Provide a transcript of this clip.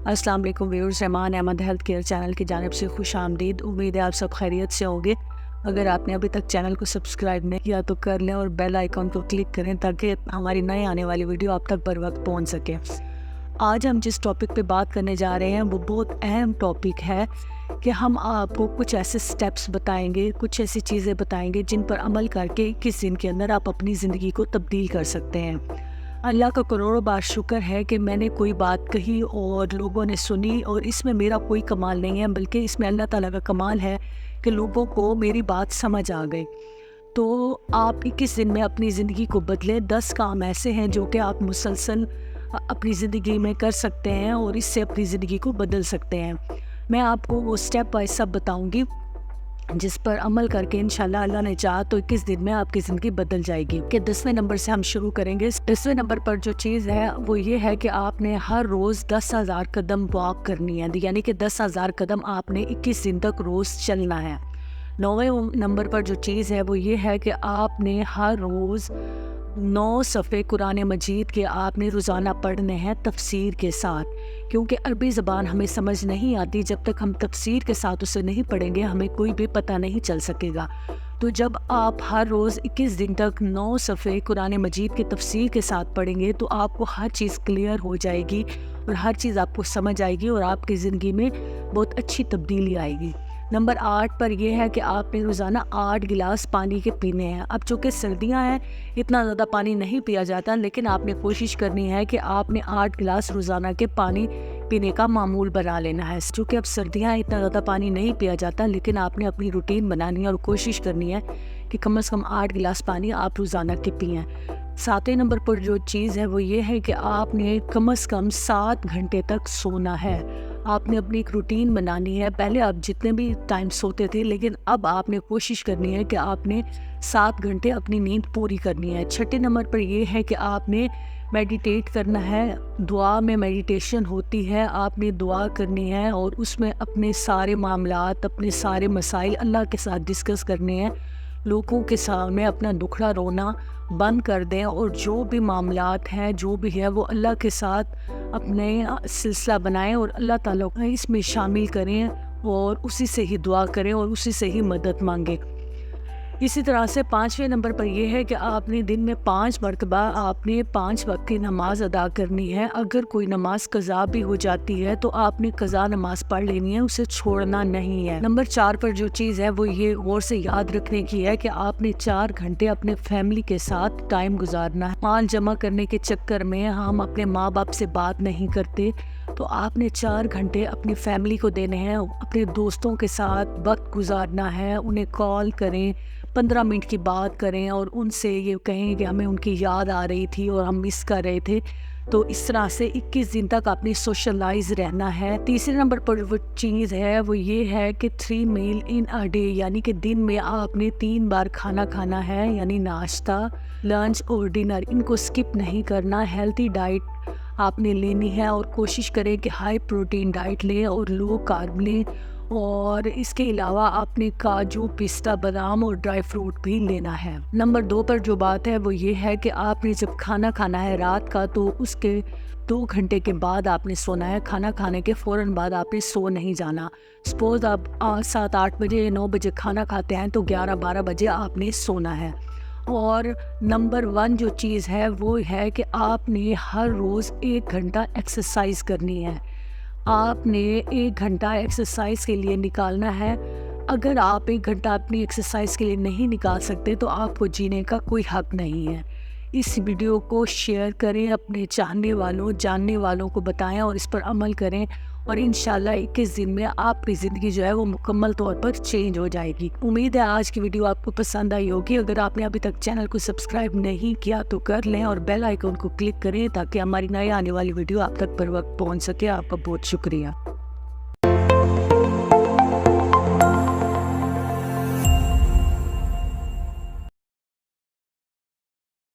अस्सलाम वालेकुम viewers, Rahman Ahmed health care channel की जानिब से खुश आमदीद। उम्मीद है आप सब खैरियत से होंगे। अगर आपने अभी तक चैनल को सब्सक्राइब नहीं किया तो कर लें और बेल आइकन को क्लिक करें ताकि हमारी नई आने वाली वीडियो आप तक बर वक्त पहुँच सके। आज हम जिस टॉपिक पे बात करने जा रहे हैं वो बहुत अहम टॉपिक है कि हम आपको कुछ ऐसे स्टेप्स बताएंगे, कुछ ऐसी चीज़ें बताएंगे जिन पर अमल करके 21 दिन के अंदर आप अपनी ज़िंदगी को तब्दील कर सकते हैं। अल्लाह का करोड़ों बार शुक्र है कि मैंने कोई बात कही और लोगों ने सुनी, और इसमें मेरा कोई कमाल नहीं है, बल्कि इसमें अल्लाह ताला का कमाल है कि लोगों को मेरी बात समझ आ गई। तो आप 21 दिन में अपनी ज़िंदगी को बदलें। 10 काम ऐसे हैं जो कि आप मुसलसल अपनी ज़िंदगी में कर सकते हैं और इससे अपनी ज़िंदगी को बदल सकते हैं। मैं आपको वो स्टेप बाय सब बताऊंगी जिस पर अमल करके इंशाल्लाह अल्लाह ने चाहा तो 21 दिन में आपकी ज़िंदगी बदल जाएगी। कि 10वें नंबर से हम शुरू करेंगे। 10वें नंबर पर जो चीज़ है वो ये है कि आपने हर रोज़ 10,000 कदम वॉक करनी है, यानी कि 10,000 कदम आपने 21 दिन तक रोज़ चलना है। 9वें नंबर पर जो चीज़ है वो ये है कि आपने हर रोज़ 9 सफ़े कुरान मजीद के आपने रोज़ाना पढ़ने हैं तफसीर के साथ, क्योंकि अरबी ज़बान हमें समझ नहीं आती। जब तक हम तफसीर के साथ उसे नहीं पढ़ेंगे हमें कोई भी पता नहीं चल सकेगा। तो जब आप हर रोज़ 21 दिन तक 9 सफ़े कुरान मजीद के तफसीर के साथ पढ़ेंगे तो आपको हर चीज़ क्लियर हो जाएगी और हर चीज़ आपको समझ आएगी और आपकी ज़िंदगी में बहुत अच्छी तब्दीली आएगी। नंबर 8 पर यह है कि आपने रोज़ाना 8 गिलास पानी के पीने हैं। अब चूँकि सर्दियां हैं, इतना ज़्यादा पानी नहीं पिया जाता, लेकिन आपने कोशिश करनी है कि आपने 8 गिलास रोज़ाना के पानी पीने का मामूल बना लेना है। चूँकि अब सर्दियां हैं, इतना ज़्यादा पानी नहीं पिया जाता, लेकिन आपने अपनी रूटीन बनानी है और कोशिश करनी है कि कम से कम 8 गिलास पानी आप रोज़ाना के पिएँ। 7वें नंबर पर जो चीज़ है वो ये है कि आपने कम से कम 7 घंटे तक सोना है। आपने अपनी एक रूटीन बनानी है। पहले आप जितने भी टाइम सोते थे, लेकिन अब आपने कोशिश करनी है कि आपने 7 घंटे अपनी नींद पूरी करनी है। 6ठे नंबर पर यह है कि आपने मेडिटेट करना है। दुआ में मेडिटेशन होती है, आपने दुआ करनी है और उसमें अपने सारे मामलात, अपने सारे मसाइल अल्लाह के साथ डिस्कस करने हैं। लोगों के सामने अपना दुखड़ा रोना बंद कर दें और जो भी मामलात हैं, जो भी है, वो अल्लाह के साथ अपने सिलसिला बनाएं और अल्लाह ताला को इसमें शामिल करें और उसी से ही दुआ करें और उसी से ही मदद मांगें। इसी तरह से 5वें नंबर पर यह है कि आपने दिन में 5 मरतबा आपने 5 वक्त की नमाज अदा करनी है। अगर कोई नमाज कज़ा भी हो जाती है तो आपने कज़ा नमाज पढ़ लेनी है, उसे छोड़ना नहीं है। नंबर 4 पर जो चीज़ है वो ये गौर से याद रखने की है कि आपने 4 घंटे अपने फैमिली के साथ टाइम गुजारना है। माल जमा करने के चक्कर में हम अपने माँ बाप से बात नहीं करते, तो आपने 4 घंटे अपनी फैमिली को देने हैं। अपने दोस्तों के साथ वक्त गुजारना है, उन्हें कॉल करें, 15 मिनट की बात करें और उनसे ये कहें कि हमें उनकी याद आ रही थी और हम मिस कर रहे थे। तो इस तरह से 21 दिन तक आपने सोशलाइज रहना है। तीसरे नंबर पर वो चीज़ है वो ये है कि 3 मील इन अ डे, यानी कि दिन में आपने 3 बार खाना खाना है, यानी नाश्ता, लंच और डिनर। इनको स्किप नहीं करना। हेल्थी डाइट आपने लेनी है और कोशिश करें कि हाई प्रोटीन डाइट लें और लो कार्ब लें, और इसके अलावा आपने काजू, पिस्ता, बादाम और ड्राई फ्रूट भी लेना है। नंबर 2 पर जो बात है वो ये है कि आपने जब खाना खाना है रात का तो उसके 2 घंटे के बाद आपने सोना है। खाना खाने के फ़ौरन बाद आपने सो नहीं जाना। सपोज़ आप 7-8 बजे या 9 बजे खाना खाते हैं तो 11-12 बजे आपने सोना है। और नंबर 1 जो चीज़ है वो है कि आपने हर रोज़ 1 घंटा एक्सरसाइज करनी है। आपने 1 घंटा एक्सरसाइज के लिए निकालना है। अगर आप 1 घंटा अपनी एक्सरसाइज के लिए नहीं निकाल सकते तो आपको जीने का कोई हक नहीं है। इस वीडियो को शेयर करें, अपने चाहने वालों, जानने वालों को बताएं और इस पर अमल करें, और इंशाल्लाह 21 दिन में आपकी ज़िंदगी जो है वो मुकम्मल तौर पर चेंज हो जाएगी। उम्मीद है आज की वीडियो आपको पसंद आई होगी। अगर आपने अभी तक चैनल को सब्सक्राइब नहीं किया तो कर लें और बेल आइकन को क्लिक करें ताकि हमारी नई आने वाली वीडियो आप तक बर वक्त पहुँच सके। आपका बहुत शुक्रिया।